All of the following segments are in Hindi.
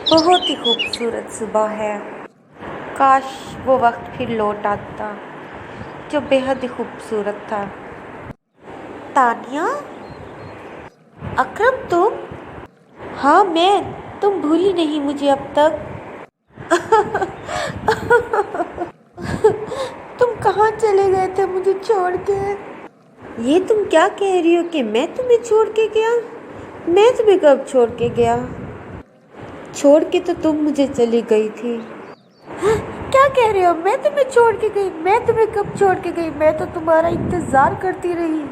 बहुत ही खूबसूरत सुबह है। काश वो वक्त फिर लौट आता जो बेहद ही खूबसूरत था। तानिया, अकरम तुम? हाँ मैं। तुम भूली नहीं मुझे अब तक? तुम कहाँ चले गए थे मुझे छोड़ के? ये तुम क्या कह रही हो कि मैं तुम्हें छोड़ के गया? मैं तुम्हें कब छोड़ के गया? छोड़ के तो तुम मुझे चली गई थी। हाँ, क्या कह रहे हो? मैं तुम्हें छोड़ के गई? मैं तुम्हें कब छोड़ के गई? मैं तो तुम्हारा इंतजार करती रही।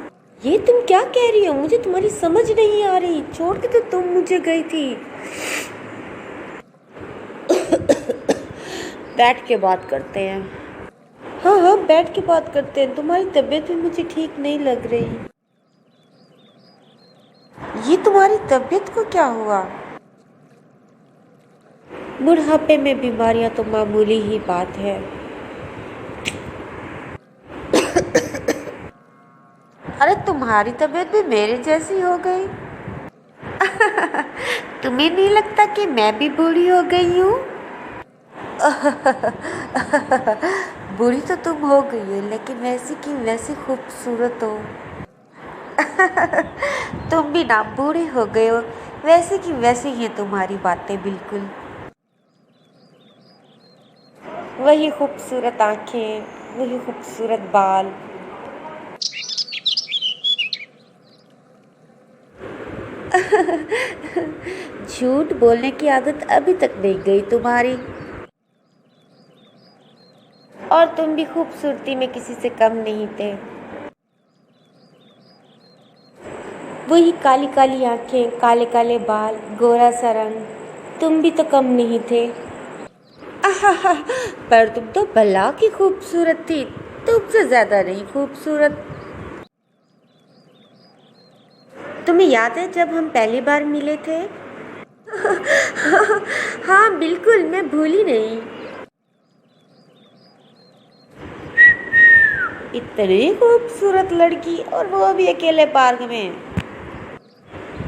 ये तुम क्या कह रही हो? मुझे तुम्हारी समझ नहीं आ रही। छोड़ के तो तुम मुझे गई थी। बैठ के बात करते हैं। हाँ हाँ, बैठ के बात करते हैं। तुम्हारी तबीयत भी मुझे ठीक नहीं लग रही। ये तुम्हारी तबीयत को क्या हुआ? बुढ़ापे में बीमारियां तो मामूली ही बात है। अरे तुम्हारी तबीयत भी मेरे जैसी हो गई। तुम्हें नहीं लगता कि मैं भी बूढ़ी हो गई हूँ? बूढ़ी तो तुम हो गई हो, लेकिन वैसी की वैसी खूबसूरत हो। तुम भी ना बूढ़े हो गए हो, वैसे की वैसी ही तुम्हारी बातें बिल्कुल। वही खूबसूरत आंखें, वही खूबसूरत बाल। झूठ बोलने की आदत अभी तक नहीं गई तुम्हारी। और तुम भी खूबसूरती में किसी से कम नहीं थे। वही काली काली आंखें, काले काले बाल, गोरा सा रंग। तुम भी तो कम नहीं थे। आहा, पर तुम तो भला की खूबसूरत थी। तुमसे ज्यादा नहीं खूबसूरत। तुम्हें याद है जब हम पहली बार मिले थे? हाँ बिल्कुल, मैं भूली नहीं। इतनी खूबसूरत लड़की, और वो भी अकेले पार्क में।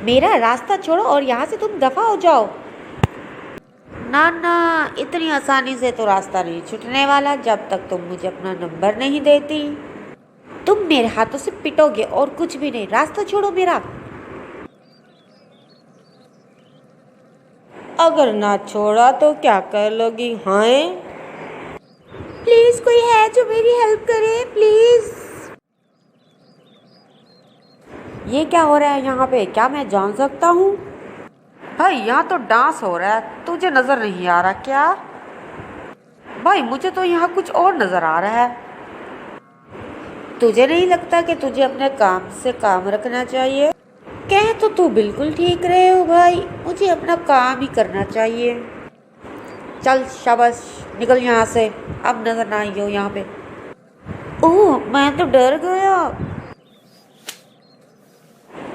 मेरा रास्ता छोड़ो और यहाँ से तुम दफा हो जाओ। ना ना, इतनी आसानी से तो रास्ता नहीं छूटने वाला जब तक तुम मुझे अपना नंबर नहीं देती। तुम मेरे हाथों से पिटोगे और कुछ भी नहीं। रास्ता छोड़ो मेरा। अगर ना छोड़ा तो क्या कर लोगी? हाँ, प्लीज कोई है जो मेरी हेल्प करे, प्लीज। ये क्या हो रहा है यहाँ पे? क्या मैं जान सकता हूँ? भाई यहाँ तो डांस हो रहा है, तुझे नजर नहीं आ रहा क्या? भाई मुझे तो यहाँ कुछ और नजर आ रहा है। तुझे नहीं लगता कि तुझे अपने काम से काम रखना चाहिए? कह तो तू बिल्कुल ठीक रहे हो भाई, मुझे अपना काम ही करना चाहिए। चल शाबाश, निकल यहाँ से। अब नजर ना आई हो यहाँ पे। ओह, मैं तो डर गया।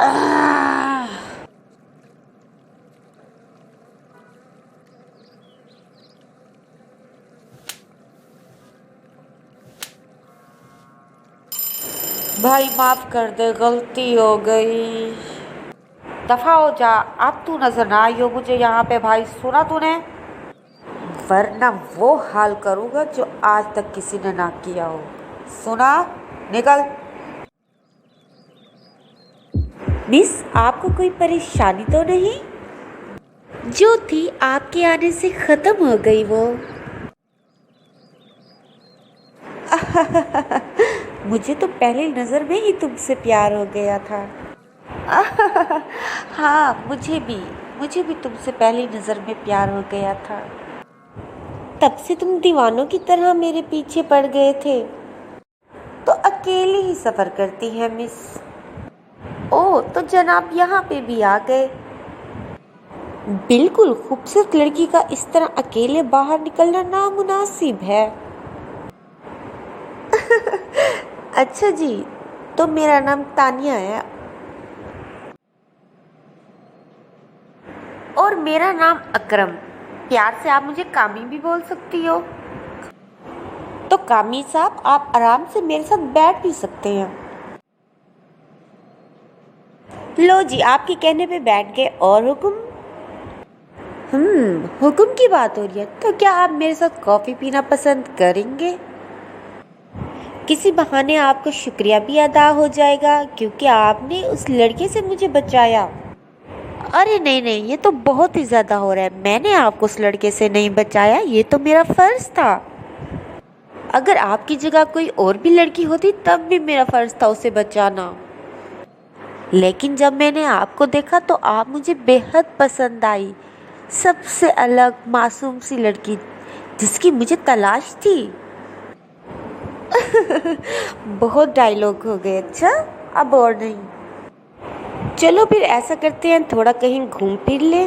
आह! भाई माफ कर दे, गलती हो गई। दफा हो जा। अब तू नजर ना आई हो मुझे यहाँ पे भाई, सुना तूने? वरना वो हाल करूँगा जो आज तक किसी ने ना किया हो। सुना? निकल। मिस, आपको कोई परेशानी तो नहीं? जो थी आपके आने से खत्म हो गई वो। मुझे तो पहली नजर में ही तुमसे प्यार हो गया था। हाँ, मुझे भी तुमसे पहली नजर में प्यार हो गया था। तब से तुम दीवानों की तरह मेरे पीछे पड़ गए थे। तो अकेले ही सफर करती है मिस। ओह, तो जनाब यहाँ पे भी आ गए। बिल्कुल, खूबसूरत लड़की का इस तरह अकेले बाहर निकलना नामुनासिब है। अच्छा जी, तो मेरा नाम तानिया है। और मेरा नाम अकरम। प्यार से आप मुझे कामी भी बोल सकती हो। तो कामी साहब, आप आराम से मेरे साथ बैठ भी सकते हैं। लो जी, आपके कहने पे बैठ गए। और हुक्म? हुक्म की बात हो रही है तो क्या आप मेरे साथ कॉफ़ी पीना पसंद करेंगे? किसी बहाने आपको शुक्रिया भी अदा हो जाएगा क्योंकि आपने उस लड़के से मुझे बचाया। अरे नहीं नहीं, ये तो बहुत ही ज़्यादा हो रहा है। मैंने आपको उस लड़के से नहीं बचाया, ये तो मेरा फ़र्ज़ था। अगर आपकी जगह कोई और भी लड़की होती तब भी मेरा फ़र्ज़ था उसे बचाना। लेकिन जब मैंने आपको देखा तो आप मुझे बेहद पसंद आई। सबसे अलग मासूम सी लड़की जिसकी मुझे तलाश थी। बहुत डायलॉग हो गए। अच्छा, अब और नहीं। चलो फिर ऐसा करते हैं, थोड़ा कहीं घूम फिर ले।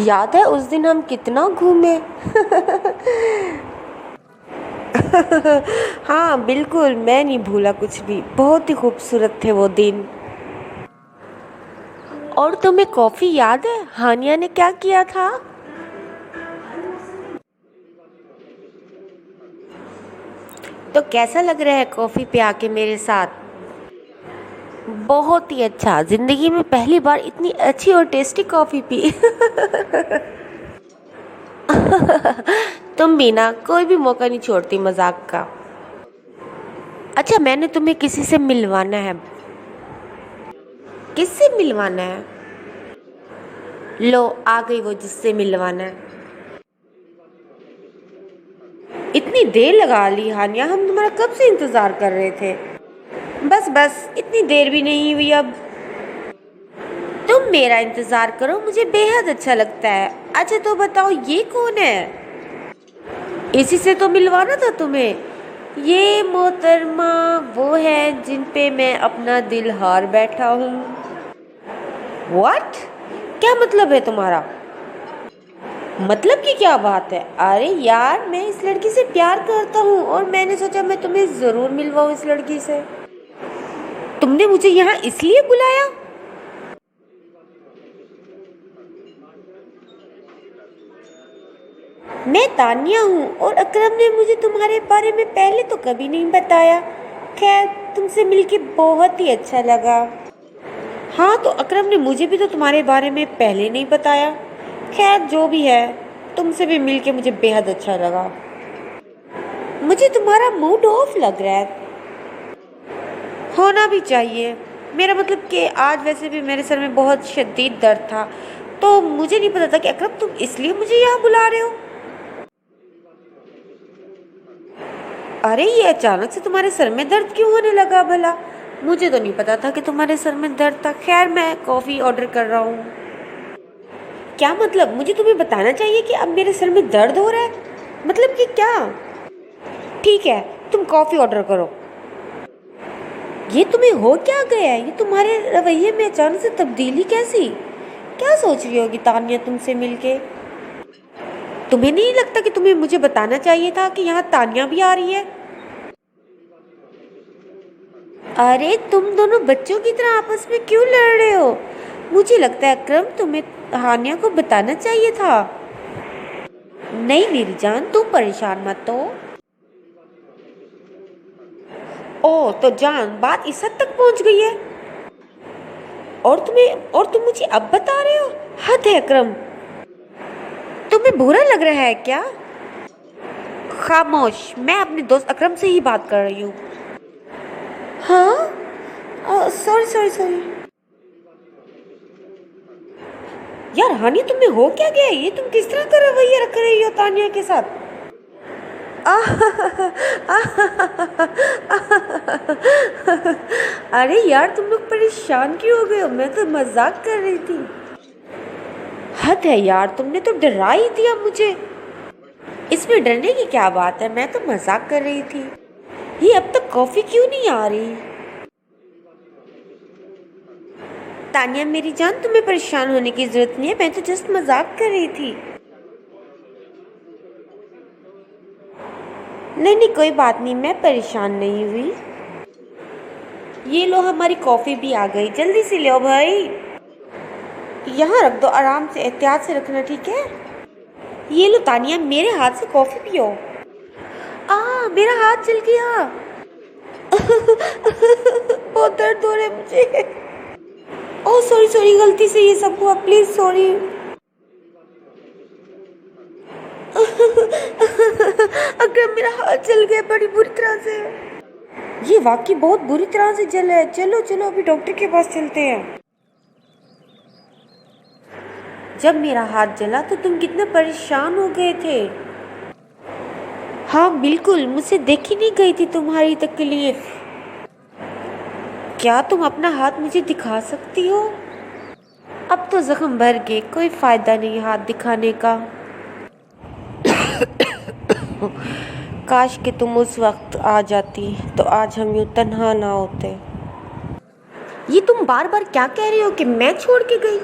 याद है उस दिन हम कितना घूमे? हाँ बिल्कुल, मैं नहीं भूला कुछ भी। बहुत ही खूबसूरत थे वो दिन। और तुम्हें कॉफी याद है हानिया ने क्या किया था? तो कैसा लग रहा है कॉफी पे आके मेरे साथ? बहुत ही अच्छा, जिंदगी में पहली बार इतनी अच्छी और टेस्टी कॉफी पी। तुम भी ना कोई भी मौका नहीं छोड़ती मजाक का। अच्छा, मैंने तुम्हें किसी से मिलवाना है। किससे मिलवाना है? लो आ गई वो जिससे मिलवाना है। इतनी देर लगा ली हानिया, हम तुम्हारा कब से इंतजार कर रहे थे। बस बस, इतनी देर भी नहीं हुई अब। तुम मेरा इंतजार करो, मुझे बेहद अच्छा लगता है। अच्छा तो बताओ ये कौन है? इसी से तो मिलवाना था तुम्हें। ये मोहतरमा वो है जिन पे मैं अपना दिल हार बैठा हूँ। व्हाट? क्या मतलब है तुम्हारा? मतलब की क्या बात है? अरे यार, मैं इस लड़की से प्यार करता हूँ और मैंने सोचा मैं तुम्हें जरूर मिलवाऊँ इस लड़की से। तुमने मुझे यहाँ इसलिए बुलाया? मैं तानिया हूँ और अकरम ने मुझे तुम्हारे बारे में पहले तो कभी नहीं बताया। खैर, तुमसे मिलके बहुत ही अच्छा लगा। हाँ तो अकरम ने मुझे भी तो तुम्हारे बारे में पहले नहीं बताया। खैर जो भी है, तुमसे भी मिलके मुझे बेहद अच्छा लगा। मुझे तुम्हारा मूड ऑफ लग रहा है। होना भी चाहिए। मेरा मतलब कि आज वैसे भी मेरे सर में बहुत शदीद दर्द था, तो मुझे नहीं पता था कि अकरम तुम इसलिए मुझे यहाँ बुला रहे हो। अरे ये अचानक से तुम्हारे सर में दर्द क्यों होने लगा भला? मुझे तो नहीं पता था कि तुम्हारे सर में दर्द था। खैर, मैं कॉफ़ी ऑर्डर कर रहा हूँ। क्या मतलब? मुझे तुम्हें बताना चाहिए कि अब मेरे सर में दर्द हो रहा है। मतलब कि क्या? ठीक है, तुम कॉफ़ी ऑर्डर करो। ये तुम्हें हो क्या गया है? ये तुम्हारे रवैये में अचानक से तब्दीली कैसी? क्या सोच रही होगी तानिया तुमसे मिलके? तुम्हें नहीं लगता कि तुम्हें मुझे बताना चाहिए था कि यहाँ तानिया भी आ रही है? अरे तुम दोनों बच्चों की तरह आपस में क्यों लड़ रहे हो? मुझे लगता है अकरम तुम्हें हानिया को बताना चाहिए था। नहीं मेरी जान, तुम परेशान मत हो। ओ तो जान, बात इस हद तक पहुंच गई है और तुम मुझे अब बता रहे हो? हद है अकरम। तुम्हें बुरा लग रहा है क्या? खामोश, मैं अपने दोस्त अकरम से ही बात कर रही हूँ। हाँ, सॉरी सॉरी सॉरी। यार हानि, तुम्हें हो क्या गया? ये तुम किस तरह का रवैया रख रही हो तानिया के साथ? अरे यार, तुम लोग परेशान क्यों हो गए हो? मैं तो मजाक कर रही थी। हद है यार, तुमने तो डरा ही दिया मुझे। इसमें डरने की क्या बात है? मैं तो मजाक कर रही थी। ये अब तक कॉफी क्यों नहीं आ रही? तानिया मेरी जान, तुम्हें परेशान होने की जरूरत नहीं है, मैं तो जस्ट मजाक कर रही थी। नहीं नहीं, कोई बात नहीं, मैं परेशान नहीं हुई। ये लो, हमारी कॉफी भी आ गई, जल्दी से लो भाई। यहाँ रख दो, आराम से, एहतियात से रखना, ठीक है? ये लो तानिया, मेरे हाथ से कॉफी पियो। मेरा हाथ जल गया। बहुत दर्द हो रहा है मुझे। ओह सॉरी सॉरी, गलती से ये सब हुआ, प्लीज सॉरी। अगर मेरा हाथ जल गया बड़ी बुरी तरह से। ये वाकई बहुत बुरी तरह से जला है। चलो चलो अभी डॉक्टर के पास चलते हैं। जब मेरा हाथ जला तो तुम कितने परेशान हो गए थे। हाँ बिल्कुल, मुझसे देखी नहीं गई थी तुम्हारी तकलीफ। क्या तुम अपना हाथ मुझे दिखा सकती हो? अब तो जख्म भर गए, कोई फायदा नहीं हाथ दिखाने का। काश कि तुम उस वक्त आ जाती तो आज हम यूं तन्हा ना होते। ये तुम बार बार क्या कह रही हो कि मैं छोड़ के गई?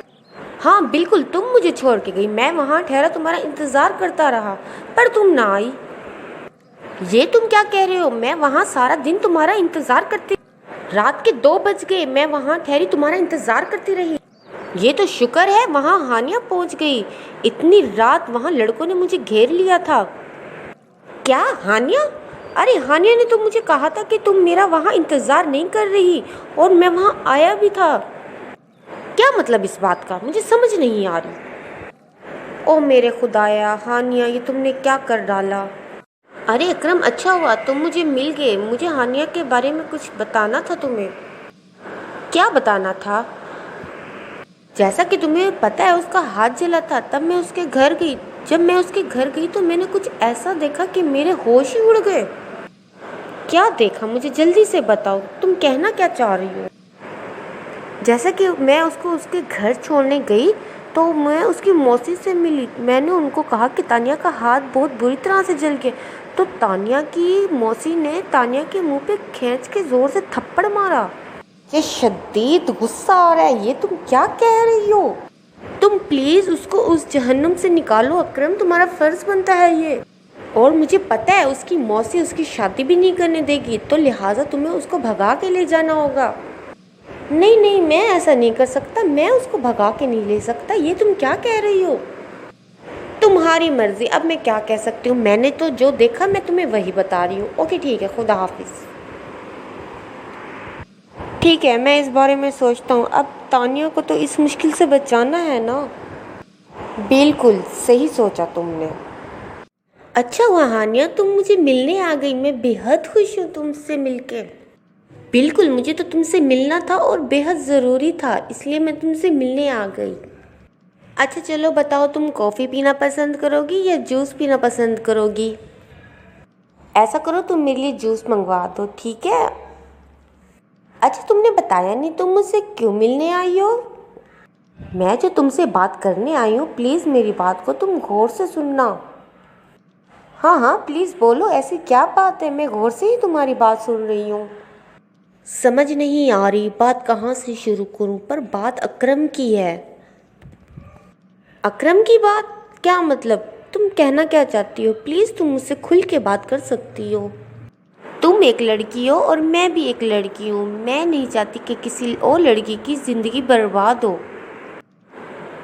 हाँ बिल्कुल, तुम मुझे छोड़ के गई। मैं वहाँ ठहरा तुम्हारा इंतजार करता रहा पर तुम ना आई। ये तुम क्या कह रहे हो? मैं वहाँ सारा दिन तुम्हारा इंतजार करती, रात के 2 बज गए, मैं वहाँ ठहरी तुम्हारा इंतजार करती रही। ये तो शुक्र है वहाँ हानिया पहुँच गई। इतनी रात वहाँ लड़कों ने मुझे घेर लिया था। क्या हानिया? अरे हानिया ने तो मुझे कहा था कि तुम मेरा वहाँ इंतजार नहीं कर रही और मैं वहाँ आया भी था। क्या मतलब इस बात का? मुझे समझ नहीं आ रही। ओ मेरे खुदाया, हानिया ये तुमने क्या कर डाला? अरे अकरम, अच्छा हुआ तुम मुझे मिल गए। मुझे हानिया के बारे में कुछ बताना था तुम्हें। क्या बताना था? जैसा कि तुम्हें पता है उसका हाथ जला था, तब मैं उसके घर गई। जब मैं उसके घर गई तो मैंने कुछ ऐसा देखा कि मेरे होश ही उड़ गए। क्या देखा? मुझे जल्दी से बताओ, तुम कहना क्या चाह रही हो? जैसा कि मैं उसको उसके घर छोड़ने गई तो मैं उसकी मौसी से मिली। मैंने उनको कहा कि तानिया का हाथ बहुत बुरी तरह से जल गया। तो तानिया की मौसी ने तानिया के मुंह पे खींच के जोर से थप्पड़ मारा। ये शदीद गुस्सा आ रहा है। ये तुम क्या कह रही हो? तुम प्लीज उसको उस जहन्नुम से निकालो अकरम, तुम्हारा फर्ज बनता है ये। और मुझे पता है उसकी मौसी उसकी शादी भी नहीं करने देगी, तो लिहाजा तुम्हें उसको भगा के ले जाना होगा। नहीं नहीं, मैं ऐसा नहीं कर सकता, मैं उसको भगा के नहीं ले सकता। ये तुम क्या कह रही हो? तुम्हारी मर्जी, अब मैं क्या कह सकती हूँ। मैंने तो जो देखा मैं तुम्हें वही बता रही हूँ। ओके ठीक है, खुदा हाफिज। ठीक है, मैं इस बारे में सोचता हूँ। अब तानिया को तो इस मुश्किल से बचाना है ना। बिल्कुल सही सोचा तुमने। अच्छा हुआ हानिया तुम मुझे मिलने आ गई। मैं बेहद खुश हूँ तुमसे मिलके। बिल्कुल, मुझे तो तुमसे मिलना था और बेहद ज़रूरी था, इसलिए मैं तुमसे मिलने आ गई। अच्छा चलो बताओ, तुम कॉफ़ी पीना पसंद करोगी या जूस पीना पसंद करोगी? ऐसा करो तुम मेरे लिए जूस मंगवा दो, ठीक है? अच्छा तुमने बताया नहीं तुम मुझसे क्यों मिलने आई हो? मैं जो तुमसे बात करने आई हूँ, प्लीज़ मेरी बात को तुम गौर से सुनना। हाँ हाँ प्लीज़ बोलो, ऐसी क्या बात है? मैं गौर से ही तुम्हारी बात सुन रही हूँ। समझ नहीं आ रही बात कहाँ से शुरू करूँ, पर बात अकरम की है। अकरम की बात? क्या मतलब? तुम कहना क्या चाहती हो? प्लीज़ तुम मुझसे खुल के बात कर सकती हो। तुम एक लड़की हो और मैं भी एक लड़की हूँ। मैं नहीं चाहती कि किसी और लड़की की ज़िंदगी बर्बाद हो।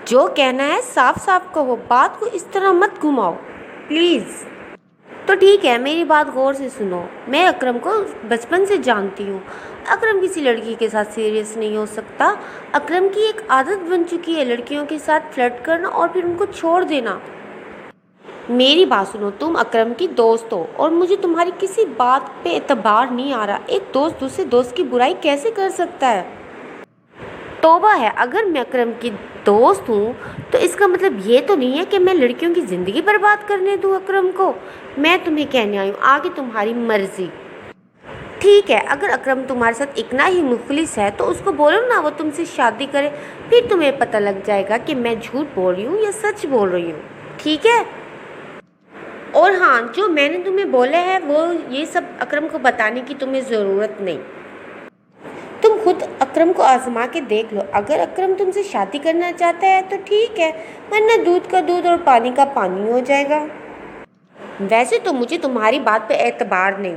जो कहना है साफ साफ कहो, बात को इस तरह मत घुमाओ प्लीज़। तो ठीक है, मेरी बात गौर से सुनो। मैं अकरम को बचपन से जानती हूँ। अकरम किसी लड़की के साथ सीरियस नहीं हो सकता। अकरम की एक आदत बन चुकी है लड़कियों के साथ फ्लर्ट करना और फिर उनको छोड़ देना। मेरी बात सुनो, तुम अकरम की दोस्त हो और मुझे तुम्हारी किसी बात पे एतबार नहीं आ रहा। एक दोस्त दूसरे दोस्त की बुराई कैसे कर सकता है? तौबा है, अगर मैं अकरम की दोस्त हूँ तो इसका मतलब ये तो नहीं है कि मैं लड़कियों की ज़िंदगी बर्बाद करने दूँ अकरम को। मैं तुम्हें कहने आई हूँ, आगे तुम्हारी मर्जी। ठीक है, अगर अकरम तुम्हारे साथ इतना ही मुखलिस है तो उसको बोलो ना वो तुमसे शादी करे, फिर तुम्हें पता लग जाएगा कि मैं झूठ बोल रही हूँ या सच बोल रही हूँ, ठीक है? और हाँ, जो मैंने तुम्हें बोला है वो ये सब अकरम को बताने की तुम्हें ज़रूरत नहीं। तुम खुद अकरम को आजमा के देख लो। अगर अकरम तुमसे शादी करना चाहता है तो ठीक है, वरना दूध का दूध और पानी का पानी हो जाएगा। वैसे तो मुझे तुम्हारी बात पे एतबार नहीं,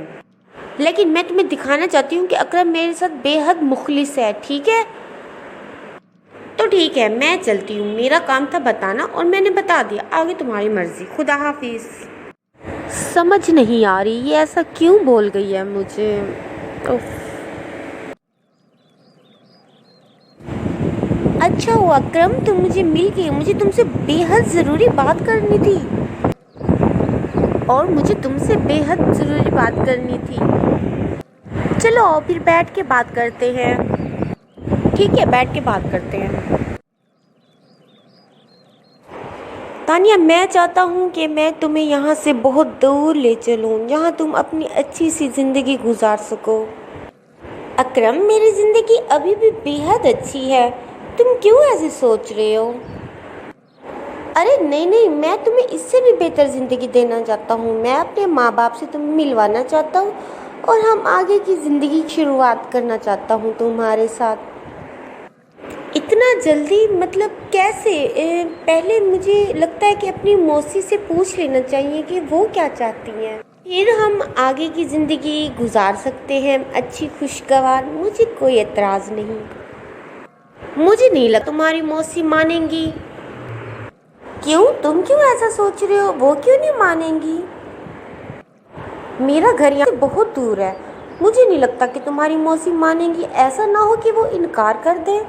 लेकिन मैं तुम्हें दिखाना चाहती हूँ कि अकरम मेरे साथ बेहद मुखलिस है, ठीक है? तो ठीक है, मैं चलती हूँ। मेरा काम था बताना और मैंने बता दिया, आगे तुम्हारी मर्जी। खुदा हाफिज। समझ नहीं आ रही ये ऐसा क्यों बोल गई है मुझे। उफ। अच्छा हुआ अकरम, तुम मुझे मिल गए। मुझे तुमसे बेहद ज़रूरी बात करनी थी। और मुझे तुमसे बेहद ज़रूरी बात करनी थी। चलो आओ फिर बैठ के बात करते हैं। ठीक है, बैठ के बात करते हैं। तानिया, मैं चाहता हूँ कि मैं तुम्हें यहाँ से बहुत दूर ले चलूँ, जहाँ तुम अपनी अच्छी सी ज़िंदगी गुजार सको। अकरम, मेरी ज़िंदगी अभी भी बेहद अच्छी है। तुम क्यों ऐसे सोच रहे हो? अरे नहीं नहीं, मैं तुम्हें इससे भी बेहतर ज़िंदगी देना चाहता हूँ। मैं अपने माँ बाप से तुम्हें मिलवाना चाहता हूँ और हम आगे की ज़िंदगी की शुरुआत करना चाहता हूँ तुम्हारे साथ। इतना जल्दी? मतलब कैसे? पहले मुझे लगता है कि अपनी मौसी से पूछ लेना चाहिए कि वो क्या चाहती हैं, फिर हम आगे की ज़िंदगी गुजार सकते हैं अच्छी खुशगवार। मुझे कोई एतराज़ नहीं। मुझे नहीं लगता तुम्हारी मौसी मानेंगी। क्यों? तुम क्यों ऐसा सोच रहे हो? वो क्यों नहीं मानेंगी? मेरा घर यहाँ से बहुत दूर है। मुझे नहीं लगता कि तुम्हारी मौसी मानेंगी। ऐसा ना हो कि वो इनकार कर दे।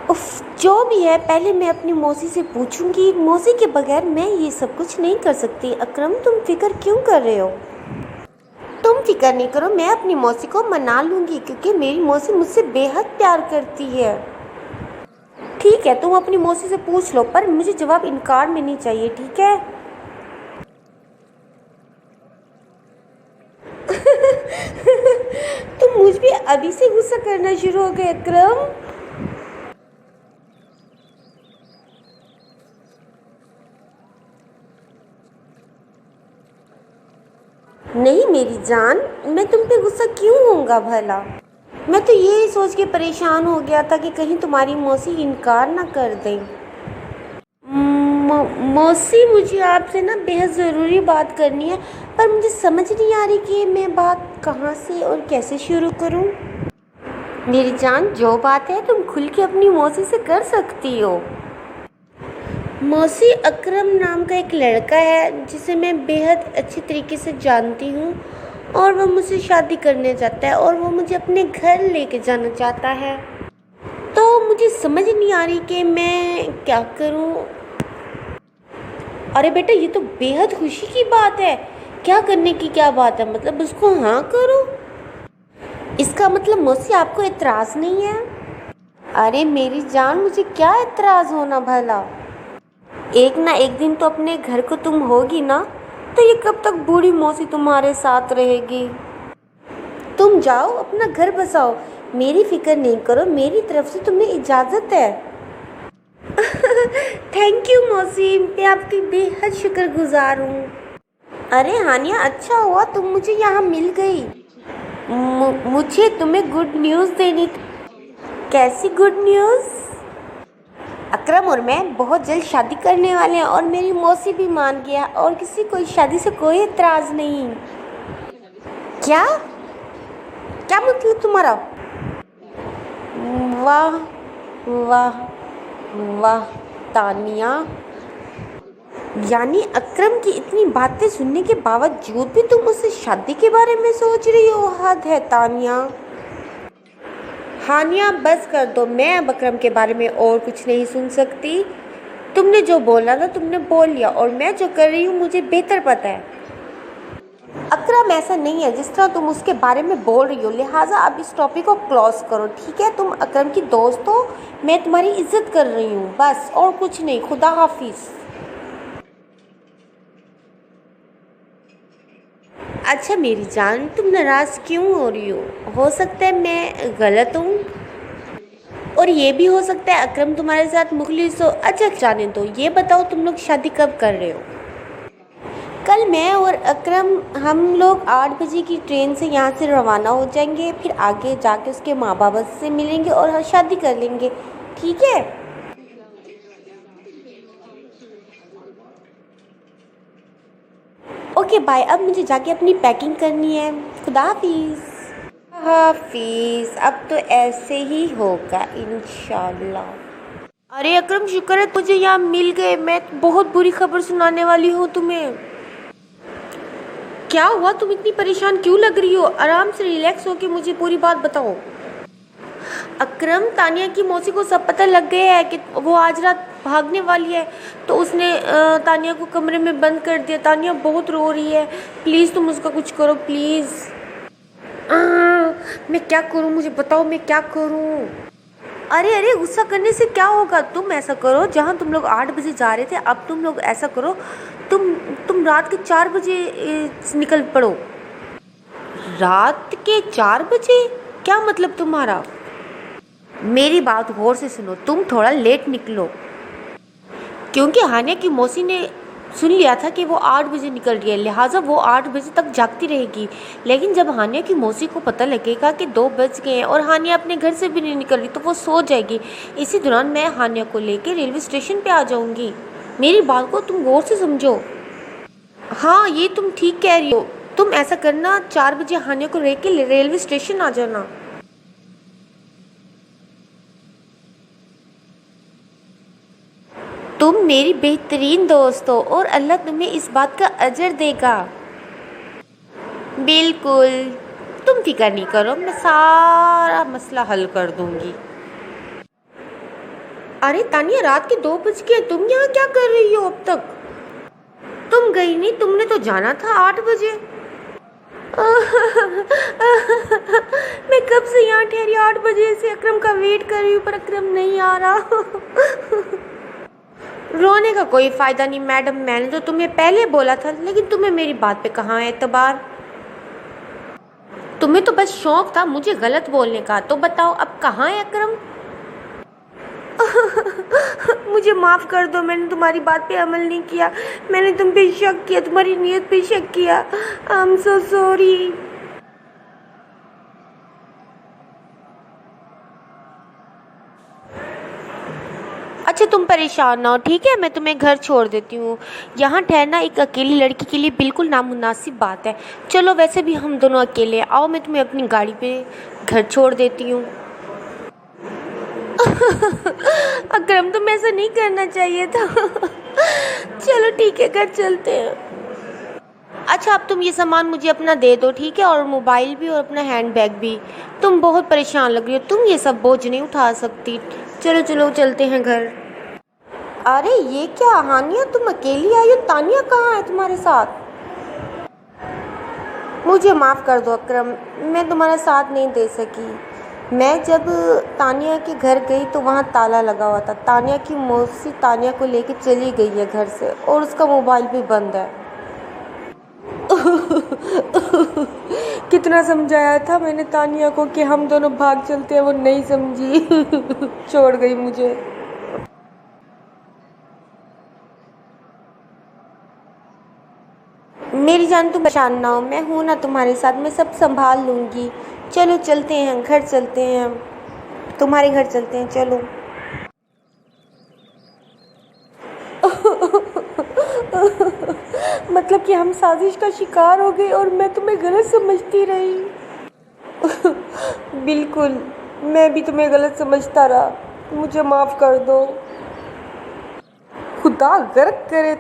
उफ, जो भी है, पहले मैं अपनी मौसी से पूछूंगी। मौसी के बगैर मैं ये सब कुछ नहीं कर सकती। अकरम, तुम फिक्र क्यों कर रहे हो? तुम फिक्र नहीं करो, मैं अपनी मौसी को मना लूँगी, क्योंकि मेरी मौसी मुझसे बेहद प्यार करती है। ठीक है, तुम अपनी मौसी से पूछ लो, पर मुझे जवाब इनकार में नहीं चाहिए, ठीक है? तुम मुझ पे अभी से गुस्सा करना शुरू हो गए अकरम। नहीं मेरी जान, मैं तुम पे गुस्सा क्यों होऊंगा भला? मैं तो यही सोच के परेशान हो गया था कि कहीं तुम्हारी मौसी इनकार ना कर दें। मौसी, मुझे आपसे ना बेहद ज़रूरी बात करनी है, पर मुझे समझ नहीं आ रही कि मैं बात कहाँ से और कैसे शुरू करूँ। मेरी जान, जो बात है तुम खुल के अपनी मौसी से कर सकती हो। मौसी, अकरम नाम का एक लड़का है जिसे मैं बेहद अच्छी तरीके से जानती हूँ, और वह मुझसे शादी करने चाहता है और वो मुझे अपने घर लेके जाना चाहता है। तो मुझे समझ नहीं आ रही कि मैं क्या करूँ। अरे बेटा, ये तो बेहद खुशी की बात है। क्या करने की क्या बात है? मतलब उसको हाँ करो? इसका मतलब मौसी आपको एतराज़ नहीं है? अरे मेरी जान, मुझे क्या एतराज़ होना भला। एक ना एक दिन तो अपने घर को तुम होगी ना, तो ये कब तक बूढ़ी मौसी तुम्हारे साथ रहेगी? तुम जाओ, अपना घर बसाओ। मेरी फिक्र नहीं करो, मेरी तरफ से तुम्हें इजाज़त है। थैंक यू मौसी, मैं आपकी बेहद शुक्रगुजार हूँ। अरे हानिया, अच्छा हुआ तुम मुझे यहाँ मिल गई। मुझे तुम्हें गुड न्यूज़ देनी थी। कैसी गुड न्यूज़? अकरम और मैं बहुत जल्द शादी करने वाले हैं, और मेरी मौसी भी मान गया, और किसी को इस शादी से कोई एतराज़ नहीं। क्या? क्या मतलब तुम्हारा? वाह वाह वाह तानिया, यानी अकरम की इतनी बातें सुनने के बावजूद भी तुम उससे शादी के बारे में सोच रही हो? हद है तानिया। हानिया, बस कर दो, मैं अब अकरम के बारे में और कुछ नहीं सुन सकती। तुमने जो बोला ना, तुमने बोल लिया, और मैं जो कर रही हूँ मुझे बेहतर पता है। अकरम ऐसा नहीं है जिस तरह तुम उसके बारे में बोल रही हो, लिहाजा अब इस टॉपिक को क्लोज करो, ठीक है? तुम अकरम की दोस्त हो, मैं तुम्हारी इज्जत कर रही हूँ, बस, और कुछ नहीं। खुदा हाफिज़। अच्छा मेरी जान, तुम नाराज़ क्यों हो रही हो सकता है मैं गलत हूँ, और ये भी हो सकता है अकरम तुम्हारे साथ मुखलिस हो। अच्छा जाने दो, ये बताओ तुम लोग शादी कब कर रहे हो? कल मैं और अकरम, हम लोग 8 बजे की ट्रेन से यहाँ से रवाना हो जाएंगे, फिर आगे जाके उसके माँ बाप से मिलेंगे और हम शादी कर लेंगे, ठीक है? ओके बाय, अब मुझे जाके अपनी पैकिंग करनी है। खुदा हाफिज़। हाफिज़। अब तो ऐसे ही होगा इंशाल्लाह। अरे अकरम, शुक्र है तुझे यहाँ मिल गए। मैं बहुत बुरी खबर सुनाने वाली हूँ तुम्हें। क्या हुआ? तुम इतनी परेशान क्यों लग रही हो? आराम से रिलैक्स होके मुझे पूरी बात बताओ। अकरम, तानिया की मौसी को सब पता लग गया है कि वो आज रात भागने वाली है, तो उसने तानिया को कमरे में बंद कर दिया। तानिया बहुत रो रही है, प्लीज़ तुम उसका कुछ करो प्लीज़। मैं क्या करूँ, मुझे बताओ मैं क्या करूँ। अरे अरे, गुस्सा करने से क्या होगा। तुम ऐसा करो, जहाँ तुम लोग 8 बजे जा रहे थे, अब तुम लोग ऐसा करो, तुम रात के 4 बजे निकल पड़ो। रात के 4 बजे? क्या मतलब तुम्हारा? मेरी बात गौर से सुनो, तुम थोड़ा लेट निकलो, क्योंकि हानिया की मौसी ने सुन लिया था कि वो 8 बजे निकल रही है, लिहाजा वो 8 बजे तक जागती रहेगी। लेकिन जब हानिया की मौसी को पता लगेगा कि 2 बज गए हैं और हानिया अपने घर से भी नहीं निकल रही, तो वो सो जाएगी। इसी दौरान मैं हानिया को लेके रेलवे स्टेशन पे आ जाऊंगी। मेरी बात को तुम गौर से समझो। हाँ, ये तुम ठीक कह रही हो। तुम ऐसा करना, 4 बजे हानिया को लेके रेलवे स्टेशन आ जाना। तुम मेरी बेहतरीन दोस्त हो और अल्लाह तुम्हें इस बात का अजर देगा। बिल्कुल, तुम फिक्र नहीं करो, मैं सारा मसला हल कर दूंगी। अरे तानिया, रात के 2 बज गए, तुम यहाँ क्या कर रही हो अब तक? तुम गई नहीं, तुमने तो जाना था 8 बजे। मैं कब से यहाँ ठहरी, 8 बजे से अकरम का वेट कर रही हूँ, पर अकरम नहीं आ रहा। रोने का कोई फ़ायदा नहीं मैडम, मैंने तो तुम्हें पहले बोला था, लेकिन तुम्हें मेरी बात पे कहाँ है एतबार। तुम्हें तो बस शौक था मुझे गलत बोलने का, तो बताओ अब कहाँ है अकरम? मुझे माफ़ कर दो, मैंने तुम्हारी बात पे अमल नहीं किया, मैंने तुम पे शक किया, तुम्हारी नीयत पे शक किया। I am so sorry. अच्छा, तुम परेशान ना हो, ठीक है, मैं तुम्हें घर छोड़ देती हूँ। यहाँ ठहरना एक अकेली लड़की के लिए बिल्कुल नामुनासिब बात है। चलो, वैसे भी हम दोनों अकेले, आओ मैं तुम्हें अपनी गाड़ी पे घर छोड़ देती हूँ। अकरम, तुम ऐसा नहीं करना चाहिए था। चलो ठीक है, घर चलते हैं। अच्छा, अब तुम ये सामान मुझे अपना दे दो, ठीक है, और मोबाइल भी और अपना हैंड बैग भी। तुम बहुत परेशान लग रही हो, तुम ये सब बोझ नहीं उठा सकती। चलो चलो, चलते हैं घर। अरे ये क्या हानिया, तुम अकेली आई हो? तानिया कहाँ है तुम्हारे साथ? मुझे माफ़ कर दो अकरम, मैं तुम्हारा साथ नहीं दे सकी। मैं जब तानिया के घर गई तो वहाँ ताला लगा हुआ था। तानिया की मौसी तानिया को लेके चली गई है घर से, और उसका मोबाइल भी बंद है। कितना समझाया था मैंने तानिया को कि हम दोनों भाग चलते हैं, वो नहीं समझी। छोड़ गई मुझे। मेरी जान, तुम परेशान ना हो, मैं हूँ ना तुम्हारे साथ, मैं सब संभाल लूँगी। चलो चलते हैं, घर चलते हैं, तुम्हारे घर चलते हैं, चलो। मतलब कि हम साजिश का शिकार हो गए और मैं तुम्हें गलत समझती रही। बिल्कुल, मैं भी तुम्हें गलत समझता रहा, मुझे माफ़ कर दो। खुदा गर्क करे।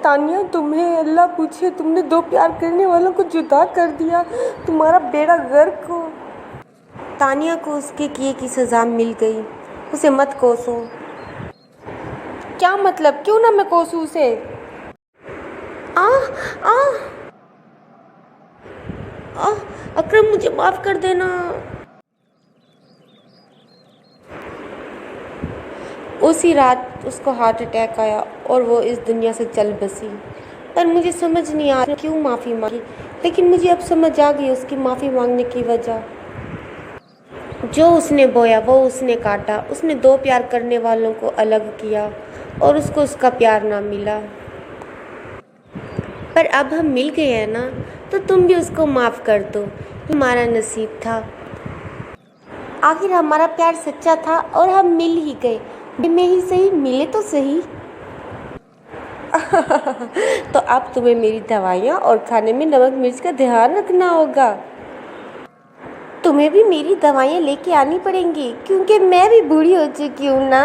तानिया, तुम्हें अल्लाह पूछे, तुमने 2 प्यार करने वालों को जुदा कर दिया, तुम्हारा बेड़ा गर्क हो। तानिया को उसके किए की सज़ा मिल गई, उसे मत कोसो। क्या मतलब, क्यों ना मैं कोसू उसे? आ आ आ अकरम, मुझे माफ़ कर देना। उसी रात उसको हार्ट अटैक आया और वो इस दुनिया से चल बसी। पर मुझे समझ नहीं आ रहा क्यों माफ़ी मांगी, लेकिन मुझे अब समझ आ गई उसकी माफ़ी मांगने की वजह। जो उसने बोया वो उसने काटा। उसने 2 प्यार करने वालों को अलग किया और उसको उसका प्यार ना मिला। पर अब हम मिल गए हैं ना, तो तुम भी उसको माफ़ कर दो, हमारा नसीब था। आखिर हमारा प्यार सच्चा था और हम मिल ही गए। में ही सही, मिले तो सही। तो अब तुम्हें मेरी दवाइयाँ और खाने में नमक मिर्च का ध्यान रखना होगा। तुम्हें भी मेरी दवाइयाँ लेके आनी पड़ेंगी, क्योंकि मैं भी बूढ़ी हो चुकी हूँ ना।